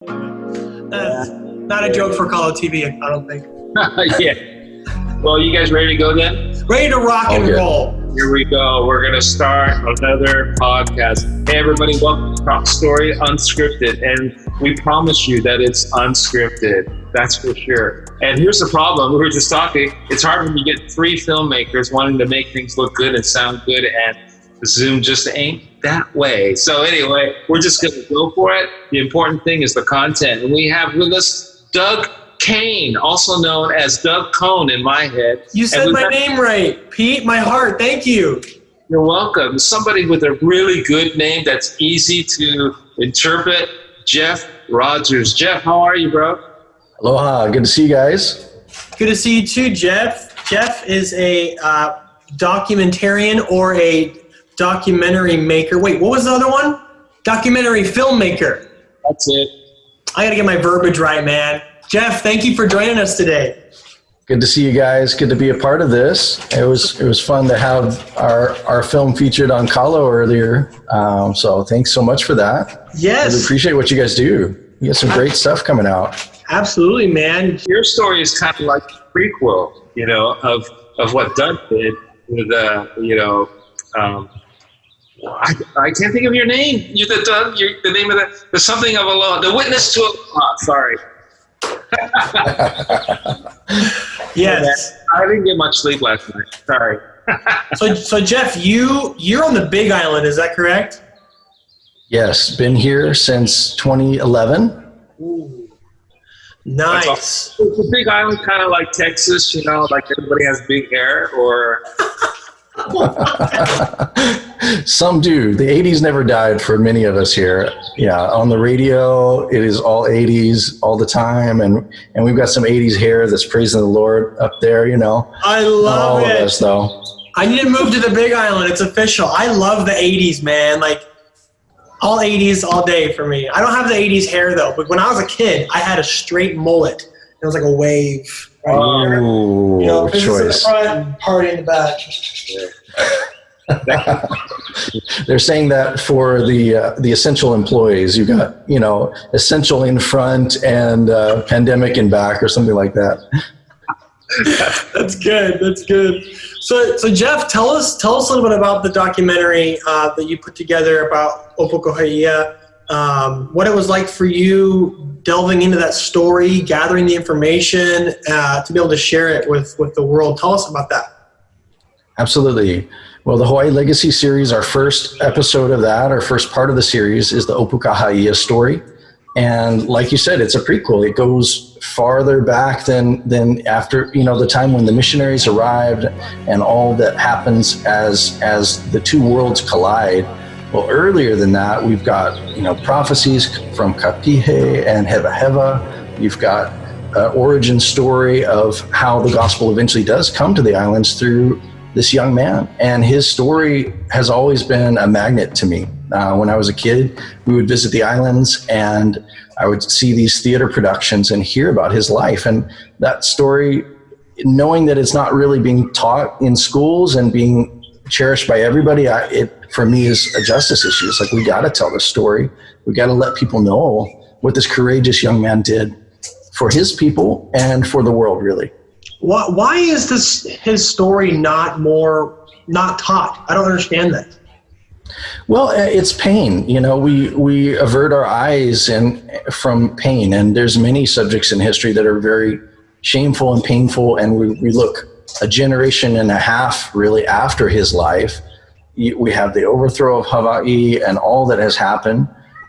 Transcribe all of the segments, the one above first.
That's not a joke for Call of TV, I don't think. Yeah. Well, you guys ready to go then? Ready to rock and roll. Here we go. We're going to start another podcast. Hey, everybody, welcome to Talk Story Unscripted. And we promise you that it's unscripted. That's for sure. And here's the problem. We were just talking. It's hard when you get three filmmakers wanting to make things look good and sound good, and Zoom just ain't that way. So anyway, we're just going to go for it. The important thing is the content. And we have with us Doug Kane, also known as Doug Cone in my head. You said my name right, Pete. My heart. Thank you. You're welcome. Somebody with a really good name that's easy to interpret, Jeff Rogers. Jeff, how are you, bro? Aloha. Good to see you guys. Good to see you too, Jeff. Jeff is a documentarian or a documentary maker. Wait, what was the other one? Documentary filmmaker. That's it. I got to get my verbiage right, man. Jeff, thank you for joining us today. Good to see you guys. Good to be a part of this. It was fun to have our film featured on Kahlo earlier. So thanks so much for that. Yes. I appreciate what you guys do. You got some great stuff coming out. Absolutely, man. Your story is kind of like a prequel, of what Doug did with, I can't think of your name. You're the Doug. You're the name of the something of a law. The witness to a law. Sorry. Yes. I didn't get much sleep last night. Sorry. So Jeff, you're on the Big Island. Is that correct? Yes, been here since 2011. Ooh. Nice. Awesome. Is the Big Island kind of like Texas? Like everybody has big hair, or? Some do. The 80s never died for many of us here. Yeah, on the radio, it is all 80s all the time, and we've got some 80s hair that's praising the Lord up there, I love all it. All of us, though. I need to move to the Big Island. It's official. I love the 80s, man. Like, all 80s all day for me. I don't have the 80s hair, though, but when I was a kid, I had a straight mullet. It was like a wave right here. Business in the front and party in the back. They're saying that for the essential employees. You got essential in front and pandemic in back, or something like that. That's good. That's good. So Jeff, tell us a little bit about the documentary that you put together about Opokohaia. What it was like for you delving into that story, gathering the information to be able to share it with the world. Tell us about that. Absolutely. Well, the Hawaii Legacy series, our first episode of that, our first part of the series, is the Opokohaia story. And like you said, it's a prequel. It goes farther back than after, the time when the missionaries arrived and all that happens as the two worlds collide. Well, earlier than that, we've got, prophecies from Kapihe and Heva Heva. You've got an origin story of how the gospel eventually does come to the islands through this young man. And his story has always been a magnet to me. When I was a kid, we would visit the islands and I would see these theater productions and hear about his life. And that story, knowing that it's not really being taught in schools and being cherished by everybody, it for me is a justice issue. It's like, we got to tell this story. We got to let people know what this courageous young man did for his people and for the world, really. Why is his story not taught? I don't understand that. Well, it's pain. We avert our eyes from pain, and there's many subjects in history that are very shameful and painful, and we look a generation and a half really after his life. We have the overthrow of Hawaii and all that has happened,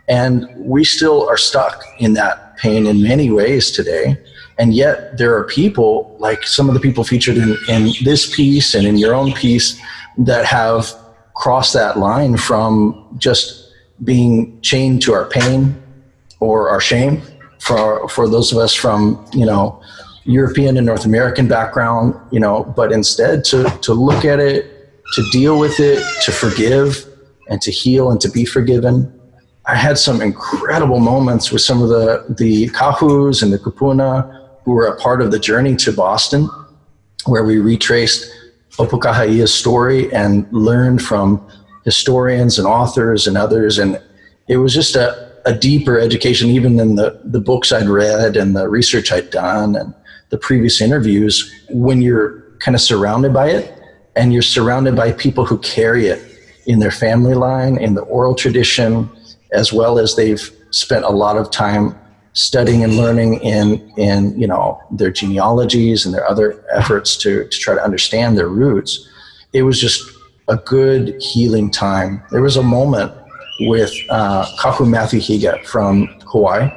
and we still are stuck in that pain in many ways today. And yet there are people, like some of the people featured in this piece and in your own piece, that have crossed that line from just being chained to our pain or our shame. For those of us from, European and North American background, but instead to look at it, to deal with it, to forgive and to heal and to be forgiven. I had some incredible moments with some of the kahus and the kupuna who were a part of the journey to Boston, where we retraced Opokohaia's story and learned from historians and authors and others. And it was just a a deeper education even than the books I'd read and the research I'd done and the previous interviews when you're kind of surrounded by it and you're surrounded by people who carry it in their family line, in the oral tradition, as well as they've spent a lot of time studying and learning in their genealogies and their other efforts to try to understand their roots. It was just a good healing time. There was a moment with Kahu Matthew Higa from Hawaii.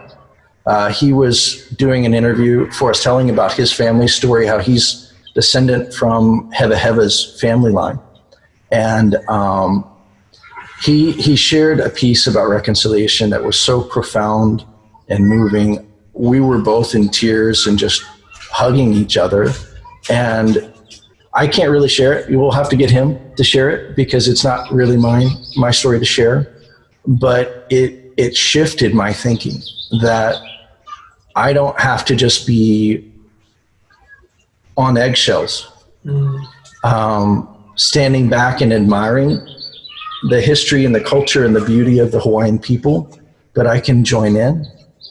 He was doing an interview for us telling about his family story, how he's descendant from Heva Heva's family line. And he shared a piece about reconciliation that was so profound and moving. We were both in tears and just hugging each other. And I can't really share it. You will have to get him to share it because it's not really my story to share. But it shifted my thinking that I don't have to just be on eggshells, standing back and admiring the history and the culture and the beauty of the Hawaiian people, but I can join in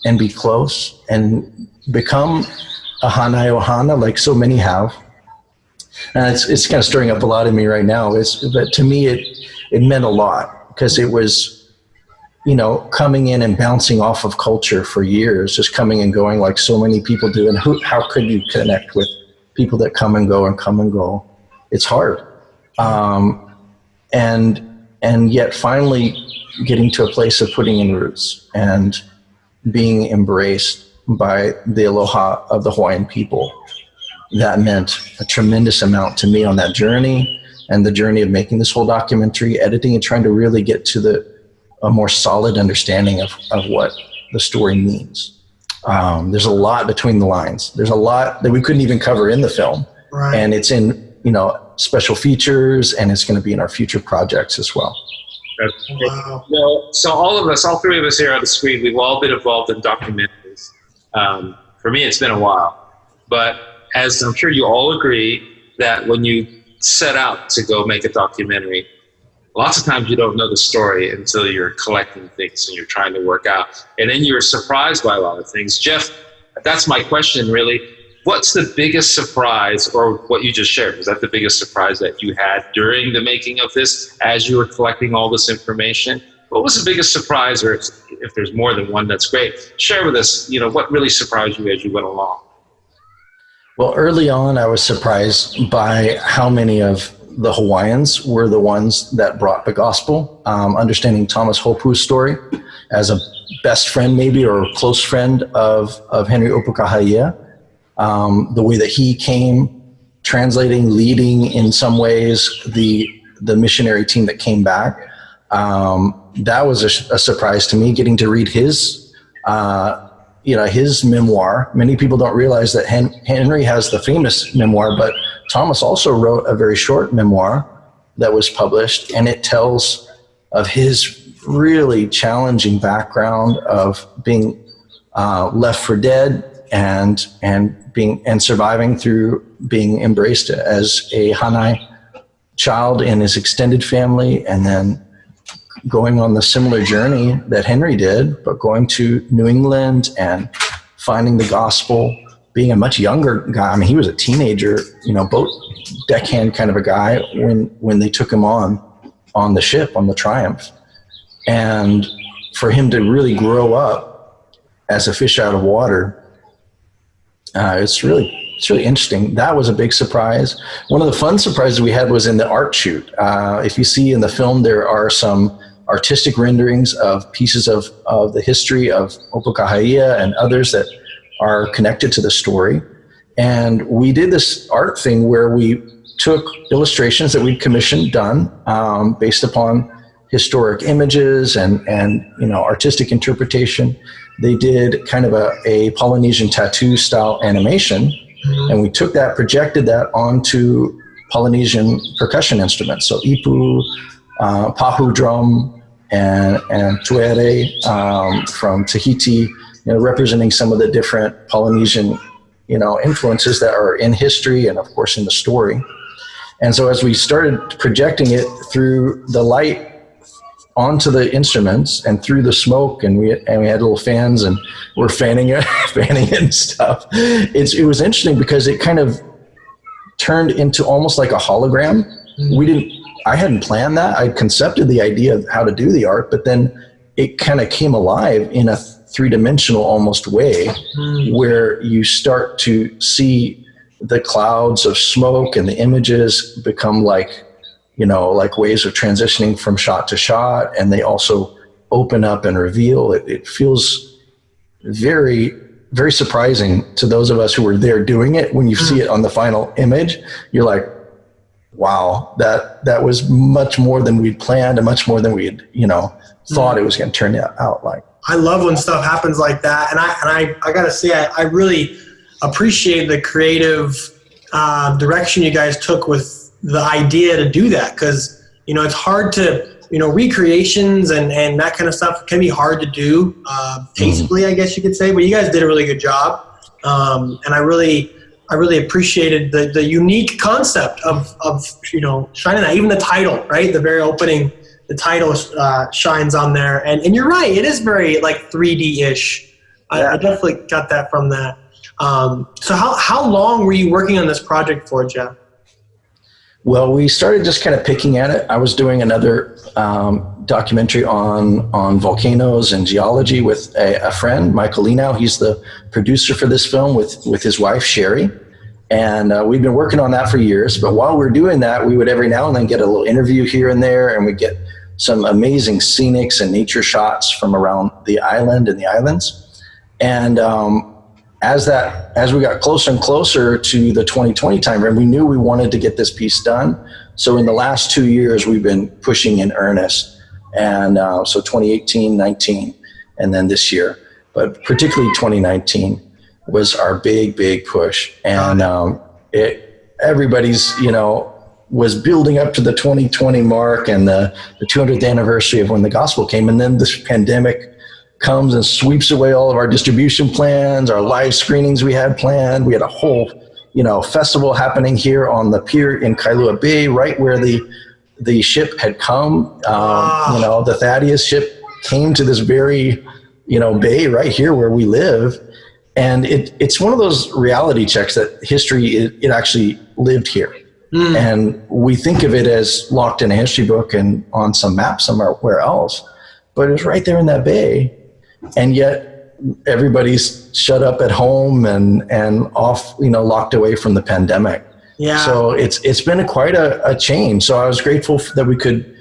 and be close and become a Hanai Ohana like so many have. And it's kind of stirring up a lot in me right now. But to me, it meant a lot because it was, coming in and bouncing off of culture for years, just coming and going like so many people do. And how could you connect with people that come and go and come and go? It's hard. And yet finally getting to a place of putting in roots and being embraced by the aloha of the Hawaiian people. That meant a tremendous amount to me on that journey and the journey of making this whole documentary, editing and trying to really get to a more solid understanding of what the story means. There's a lot between the lines. There's a lot that we couldn't even cover in the film. Right. And it's in, special features, and it's going to be in our future projects as well. Wow. So all three of us here on the screen, we've all been involved in documentaries. For me, it's been a while. But as I'm sure you all agree that when you set out to go make a documentary, lots of times you don't know the story until you're collecting things and you're trying to work out. And then you're surprised by a lot of things. Jeff, that's my question really. What's the biggest surprise, or what you just shared, was that the biggest surprise that you had during the making of this as you were collecting all this information? What was the biggest surprise, or if there's more than one, that's great. Share with us, what really surprised you as you went along? Well, early on, I was surprised by how many of the Hawaiians were the ones that brought the gospel. Understanding Thomas Hopu's story as a best friend maybe, or a close friend of Henry Opukahaia. The way that he came, translating, leading in some ways the missionary team that came back. That was a surprise to me, getting to read his memoir. Many people don't realize that Henry has the famous memoir, but Thomas also wrote a very short memoir that was published, and it tells of his really challenging background of being left for dead and surviving through being embraced as a Hanai child in his extended family, and then going on the similar journey that Henry did, but going to New England and finding the gospel, being a much younger guy. I mean, he was a teenager, boat deckhand kind of a guy when they took him on the ship, on the Triumph. And for him to really grow up as a fish out of water, it's really interesting. That was a big surprise. One of the fun surprises we had was in the art shoot. If you see in the film, there are some artistic renderings of pieces of the history of Opukahaia and others that are connected to the story. And we did this art thing where we took illustrations that we'd commissioned done based upon historic images and artistic interpretation. They did kind of a Polynesian tattoo style animation, and we took that, projected that onto Polynesian percussion instruments. So ipu, pahu drum, and tuere from Tahiti, representing some of the different Polynesian, influences that are in history and of course in the story. And so as we started projecting it through the light onto the instruments and through the smoke, and we had little fans, and we're fanning it and stuff. It was interesting because it kind of turned into almost like a hologram. I hadn't planned that. I concepted the idea of how to do the art, but then it kind of came alive in a three-dimensional almost way, where you start to see the clouds of smoke and the images become like ways of transitioning from shot to shot, and they also open up and reveal. It feels very, very surprising to those of us who were there doing it. When you see it on the final image, you're like, wow, that was much more than we'd planned and much more than we had, thought it was going to turn out like. I love when stuff happens like that. And I got to say, I really appreciate the creative direction you guys took with the idea to do that. Cause it's hard to, recreations and that kind of stuff can be hard to do tastefully, I guess you could say, but you guys did a really good job. And I really appreciated the unique concept of shining that. Even the title, right? The very opening, the title shines on there. And you're right, it is very like 3D-ish. I definitely got that from that. So how long were you working on this project for, Jeff? Well, we started just kind of picking at it. I was doing another documentary on volcanoes and geology with a friend, Michael Lenow. He's the producer for this film with his wife, Sherry. And we've been working on that for years. But while we're doing that, we would every now and then get a little interview here and there, and we'd get some amazing scenics and nature shots from around the island and the islands. And as we got closer and closer to the 2020 timeframe, we knew we wanted to get this piece done. So in the last 2 years, we've been pushing in earnest. And so 2018, 19, and then this year. But particularly 2019 was our big push. And everybody's, was building up to the 2020 mark and the 200th anniversary of when the gospel came. And then this pandemic comes and sweeps away all of our distribution plans, our live screenings we had planned. We had a whole, festival happening here on the pier in Kailua Bay, right where the ship had come. The Thaddeus ship came to this very, bay right here where we live. And it's one of those reality checks that history, it actually lived here. And we think of it as locked in a history book and on some map somewhere else, but it was right there in that bay. And yet everybody's shut up at home and off, locked away from the pandemic. Yeah. So it's been quite a change. So I was grateful that we could,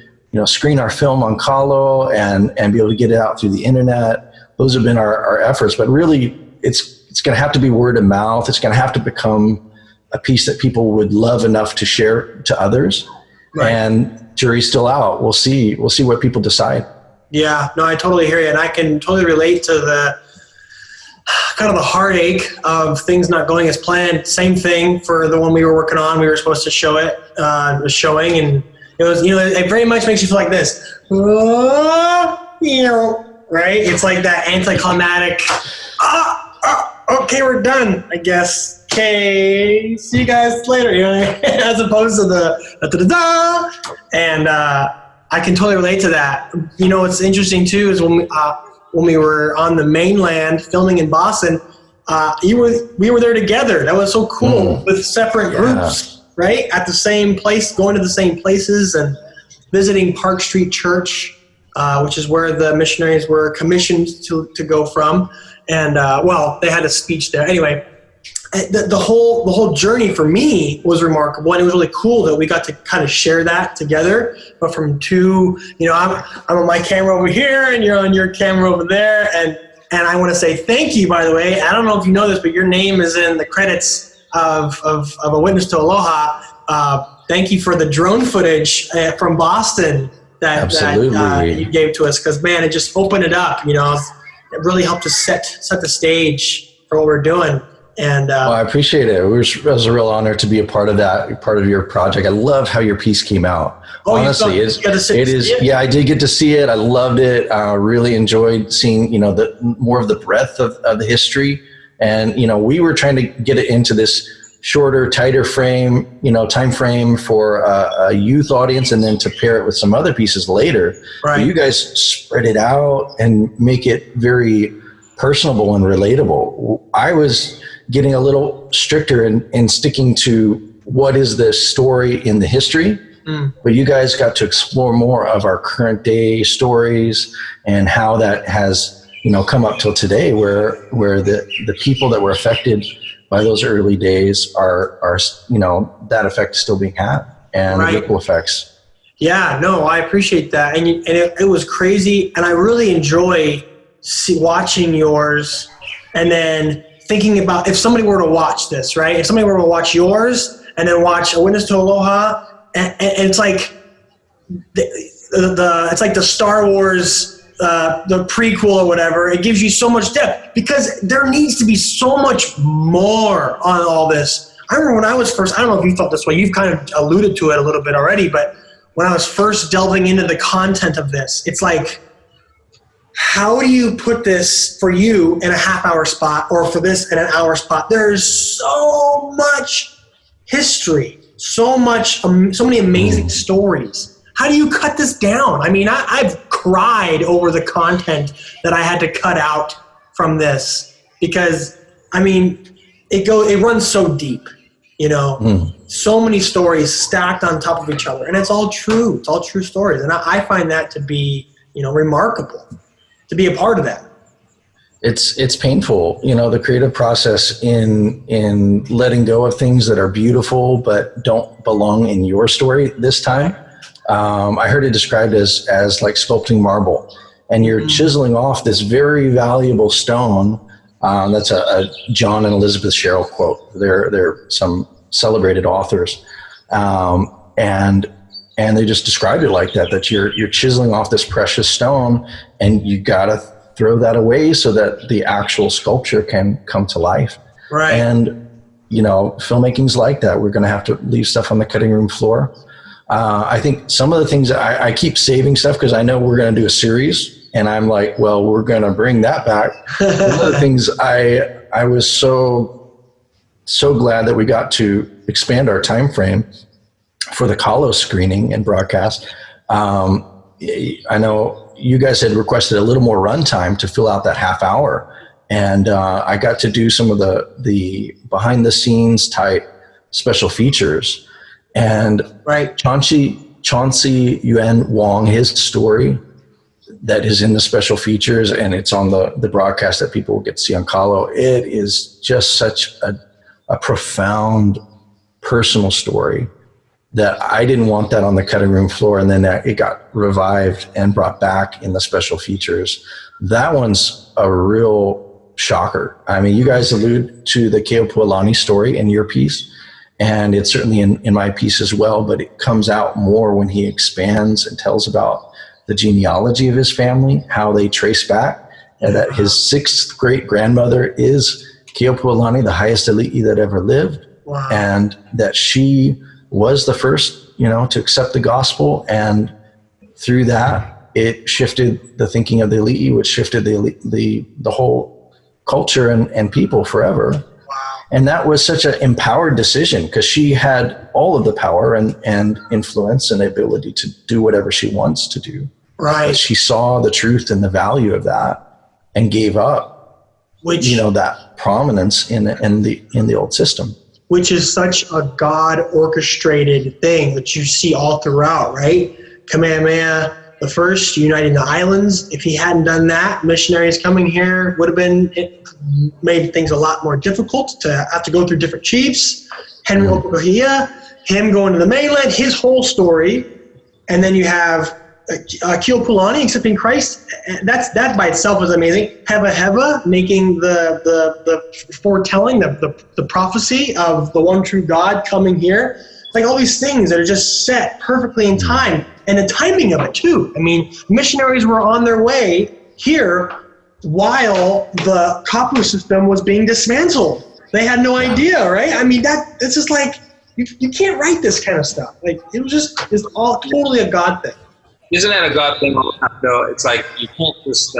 screen our film on Kalo and be able to get it out through the internet. Those have been our efforts, but really it's going to have to be word of mouth. It's going to have to become a piece that people would love enough to share to others. Right. And jury's still out. We'll see what people decide. Yeah, no, I totally hear you. And I can totally relate to the kind of the heartache of things not going as planned. Same thing for the one we were working on. We were supposed to show it, was showing, and it was, it very much makes you feel like this. Right? It's like that anticlimactic, okay, we're done, I guess. Okay, see you guys later, as opposed to the da-da-da. And I can totally relate to that. What's interesting too is when we were on the mainland filming in Boston, we were there together. That was so cool with separate groups, right? At the same place, going to the same places and visiting Park Street Church, which is where the missionaries were commissioned to go from. And they had a speech there. Anyway, the whole journey for me was remarkable, and it was really cool that we got to kind of share that together. But from two, I'm on my camera over here, and you're on your camera over there, and I want to say thank you, by the way. I don't know if you know this, but your name is in the credits of A Witness to Aloha. Thank you for the drone footage from Boston that you gave to us, because man, it just opened it up. It really helped us set the stage for what we're doing. And I appreciate it. It was a real honor to be a part of that, part of your project. I love how your piece came out. Honestly, it is. Yeah, I did get to see it. I loved it. Really enjoyed seeing, the more of the breadth of the history. And, we were trying to get it into this shorter, tighter frame, time frame for a youth audience, and then to pair it with some other pieces later. Right. But you guys spread it out and make it very personable and relatable. I was getting a little stricter in sticking to what is the story in the history, but you guys got to explore more of our current day stories and how that has, come up till today, where the people that were affected by those early days are that effect is still being had, and the ripple effects. Yeah, no, I appreciate that, and it was crazy, and I really enjoy watching yours, and then thinking about if somebody were to watch this, right? If somebody were to watch yours and then watch A Witness to Aloha, and it's like it's like the Star Wars. The prequel or whatever, it gives you so much depth because there needs to be so much more on all this. I remember when I was first, I don't know if you felt this way, you've kind of alluded to it a little bit already, but when I was first delving into the content of this, it's like, how do you put this for you in a half-hour spot or for this in an hour spot? There's so much history, so many amazing stories. How do you cut this down? I mean, I've cried over the content that I had to cut out from this because, I mean, it runs so deep, so many stories stacked on top of each other, and it's all true. It's all true stories, and I find that to be, remarkable to be a part of that. It's painful, the creative process in letting go of things that are beautiful but don't belong in your story this time. I heard it described as like sculpting marble, and you're chiseling off this very valuable stone. That's a John and Elizabeth Sherrill quote. They're some celebrated authors, and they just described it like that you're chiseling off this precious stone, and you gotta throw that away so that the actual sculpture can come to life. Right. And filmmaking's like that. We're going to have to leave stuff on the cutting room floor. I think some of the things I keep saving stuff because I know we're going to do a series, and I'm like, well, we're going to bring that back. One of the things I was so glad that we got to expand our time frame for the Kahlo screening and broadcast. I know you guys had requested a little more runtime to fill out that half hour, and I got to do some of the behind the scenes type special features. And Chauncey Yuen Wong, his story that is in the special features, and it's on the broadcast that people get to see on Kahlo. It is just such a profound personal story that I didn't want that on the cutting room floor, and then it got revived and brought back in the special features. That one's a real shocker. I mean, you guys allude to the Keopuolani story in your piece, and it's certainly in my piece as well, but it comes out more when he expands and tells about the genealogy of his family, how they trace back, and that his sixth great grandmother is Keopuolani, the highest elite that ever lived. Wow. And that she was the first, to accept the gospel. And through that, it shifted the thinking of the elite, which shifted the whole culture and people forever. And that was such an empowered decision because she had all of the power and influence and the ability to do whatever she wants to do. Right. But she saw the truth and the value of that and gave up, that prominence in the old system. Which is such a God orchestrated thing that you see all throughout, right? Kamehameha the First uniting the islands. If he hadn't done that, missionaries coming here would have made things a lot more difficult to have to go through different chiefs. Henry Opokohia, him going to the mainland, his whole story, and then you have Keopuolani accepting Christ. That by itself is amazing. Heva making the foretelling, the prophecy of the one true God coming here. Like all these things that are just set perfectly in time, and the timing of it too. I mean, missionaries were on their way here while the Kapu system was being dismantled. They had no idea, right? I mean, it's just like, you can't write this kind of stuff. Like, it's all totally a God thing. Isn't that a God thing? Though it's like you can't just.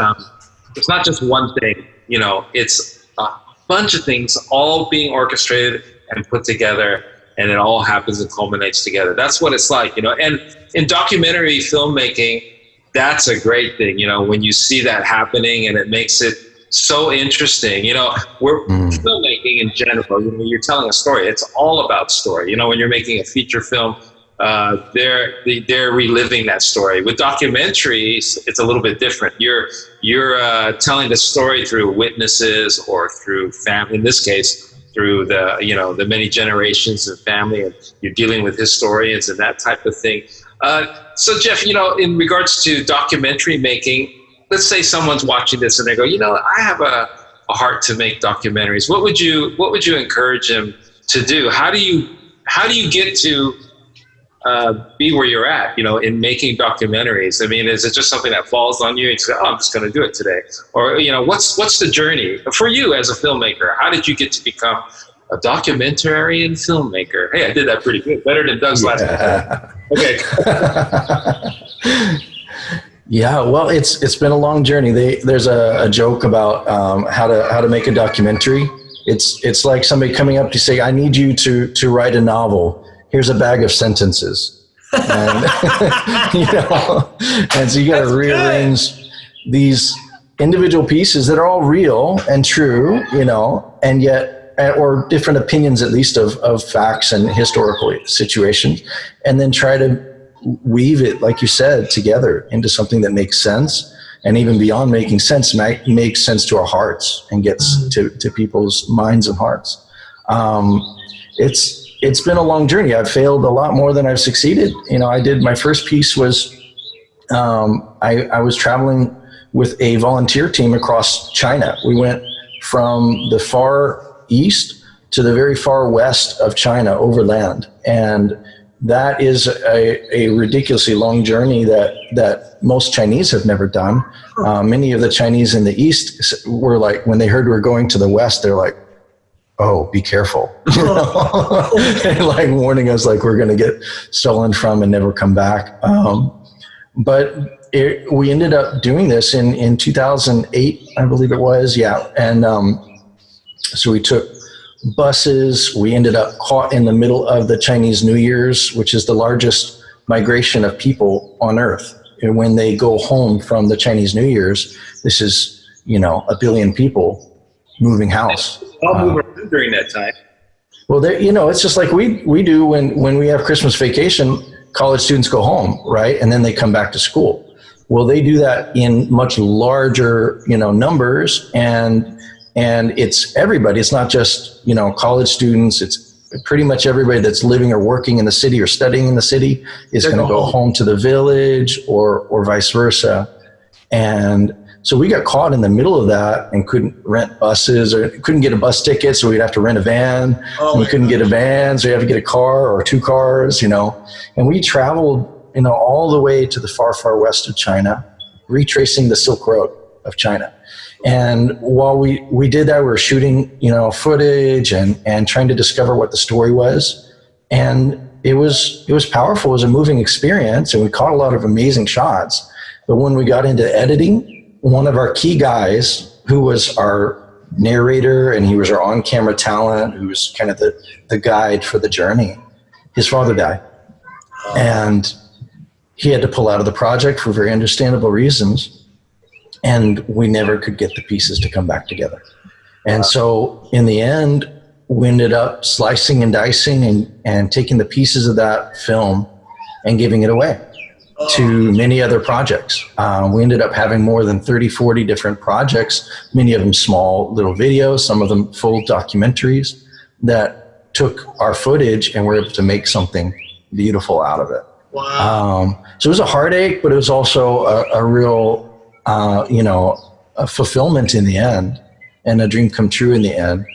It's not just one thing. It's a bunch of things all being orchestrated and put together, and it all happens and culminates together. That's what it's like, you know. And in documentary filmmaking, that's a great thing, you know, when you see that happening, and it makes it so interesting. You know, we're filmmaking in general, you know, you're telling a story. It's all about story. You know, when you're making a feature film, they're reliving that story. With documentaries, it's a little bit different. You're telling the story through witnesses or through family. In this case, through the many generations of family, and you're dealing with historians and that type of thing. So Jeff, you know, in regards to documentary making, let's say someone's watching this and they go, you know, I have a heart to make documentaries. What would you encourage them to do? How do you get to be where you're at, you know, in making documentaries? I mean, is it just something that falls on you and you say, oh, I'm just going to do it today? Or, you know, what's the journey for you as a filmmaker? How did you get to become a documentarian filmmaker? Hey, I did that pretty good. Better than Doug's last one. Okay. Yeah, well, it's been a long journey. There's a joke about how to make a documentary. It's like somebody coming up to say, I need you to write a novel. Here's a bag of sentences. And, you know, and so you got to rearrange these individual pieces that are all real and true, you know, and yet, or different opinions at least of facts and historical situations, and then try to weave it, like you said, together into something that makes sense, and even beyond making sense, makes sense to our hearts and gets to people's minds and hearts. It's been a long journey. I've failed a lot more than I've succeeded. You know, my first piece was, I was traveling with a volunteer team across China. We went from the far east to the very far west of China overland. And that is a ridiculously long journey that most Chinese have never done. Many of the Chinese in the east were like, when they heard we were going to the west, they're like, oh, be careful. You know? And like warning us like we're going to get stolen from and never come back. But we ended up doing this in 2008, I believe it was. Yeah. And so we took buses. We ended up caught in the middle of the Chinese New Year's, which is the largest migration of people on Earth. And when they go home from the Chinese New Year's, this is, you know, 1 billion people moving house. I'll move around during that time. Well, you know, it's just like we do when we have Christmas vacation. College students go home, right, and then they come back to school. Well, they do that in much larger, you know, numbers, and it's everybody. It's not just, you know, college students. It's pretty much everybody that's living or working in the city or studying in the city is going to go home to the village or vice versa. And so we got caught in the middle of that and couldn't rent buses or couldn't get a bus ticket. So we'd have to rent a van. And we couldn't get a van. So we had to get a car or 2 cars, you know, and we traveled, you know, all the way to the far, far west of China, retracing the Silk Road of China. And while we did that, we were shooting, you know, footage and trying to discover what the story was. And it was powerful. It was a moving experience, and we caught a lot of amazing shots. But when we got into editing, one of our key guys, who was our narrator and he was our on-camera talent, who was kind of the guide for the journey, his father died. And he had to pull out of the project for very understandable reasons. And we never could get the pieces to come back together. And so in the end, we ended up slicing and dicing and taking the pieces of that film and giving it away to many other projects. We ended up having more than 30, 40 different projects, many of them small little videos, some of them full documentaries that took our footage and were able to make something beautiful out of it. Wow. So it was a heartache, but it was also a real, you know, a fulfillment in the end and a dream come true in the end.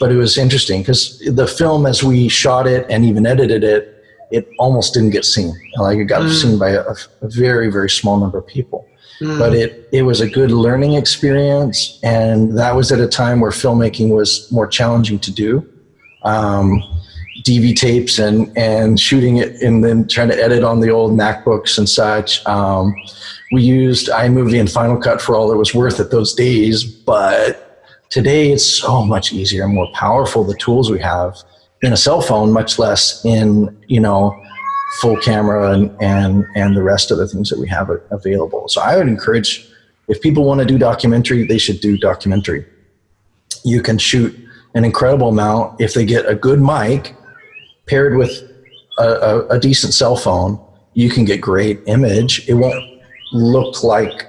But it was interesting because the film, as we shot it and even edited it, it almost didn't get seen. Like it got seen by a very, very small number of people. But it was a good learning experience. And that was at a time where filmmaking was more challenging to do. DV tapes and shooting it and then trying to edit on the old MacBooks and such. We used iMovie and Final Cut for all it was worth at those days. But today it's so much easier and more powerful, the tools we have. in a cell phone, much less in, full camera and the rest of the things that we have available. So I would encourage, if people want to do documentary, they should do documentary. You can shoot an incredible amount if they get a good mic paired with a decent cell phone. You can get great image. It won't look like,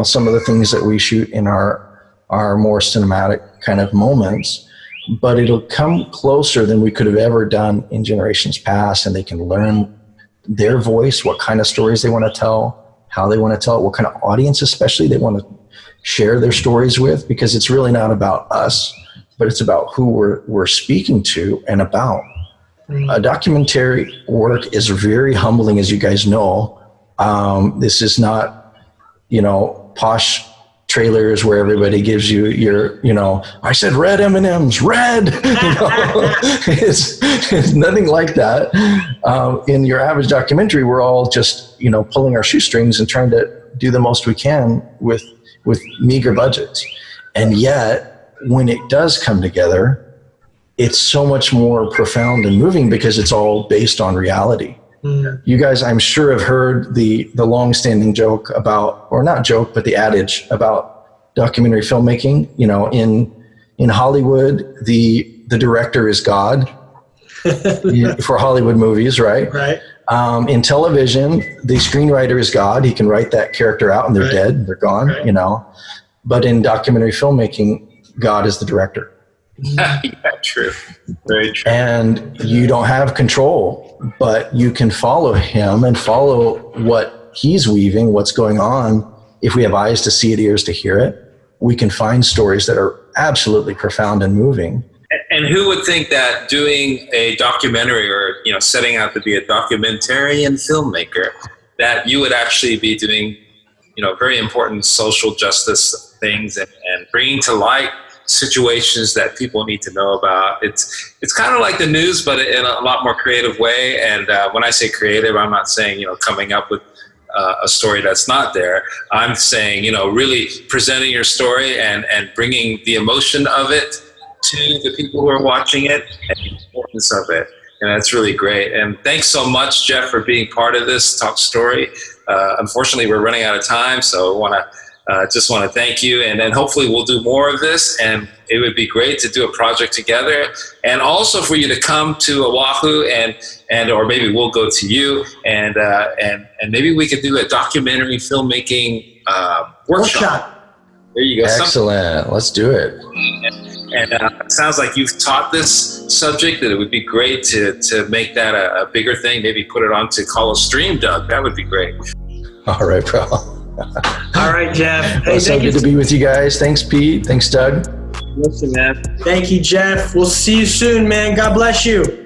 some of the things that we shoot in our more cinematic kind of moments, but it'll come closer than we could have ever done in generations past, and they can learn their voice, what kind of stories they want to tell, how they want to tell it, what kind of audience especially they want to share their stories with, because it's really not about us, but it's about who we're speaking to and about. A documentary work is very humbling, as you guys know. This is not, posh trailers where everybody gives you your, I said red M&Ms, red. It's nothing like that. In your average documentary, we're all just, pulling our shoestrings and trying to do the most we can with meager budgets. And yet, when it does come together, it's so much more profound and moving because it's all based on reality. You guys, I'm sure, have heard the long-standing joke about, or not joke, but the adage about documentary filmmaking. In Hollywood, the director is God for Hollywood movies, right? Right. In television, the screenwriter is God. He can write that character out, and they're dead, they're gone. Right. But in documentary filmmaking, God is the director. Yeah, true. Very true. And you don't have control, but you can follow him and follow what he's weaving, what's going on. If we have eyes to see it, ears to hear it, we can find stories that are absolutely profound and moving. And who would think that doing a documentary or, setting out to be a documentarian filmmaker, that you would actually be doing, very important social justice things and bringing to light situations that people need to know about. It's kind of like the news, but in a lot more creative way. And when I say creative, I'm not saying, coming up with a story that's not there. I'm saying, really presenting your story and bringing the emotion of it to the people who are watching it and the importance of it. And that's really great. And thanks so much, Jeff, for being part of this Talk Story. Unfortunately, we're running out of time, so I just want to thank you, and then hopefully we'll do more of this, and it would be great to do a project together, and also for you to come to Oahu, and or maybe we'll go to you, and maybe we could do a documentary filmmaking workshop. There you go. Excellent. Let's do it. And it sounds like you've taught this subject, that it would be great to make that a bigger thing. Maybe put it onto Call a Stream, Doug. That would be great. All right, bro. All right, Jeff. Hey, so good to be with you guys. Thanks, Pete. Thanks, Doug. Listen, man. Thank you, Jeff. We'll see you soon, man. God bless you.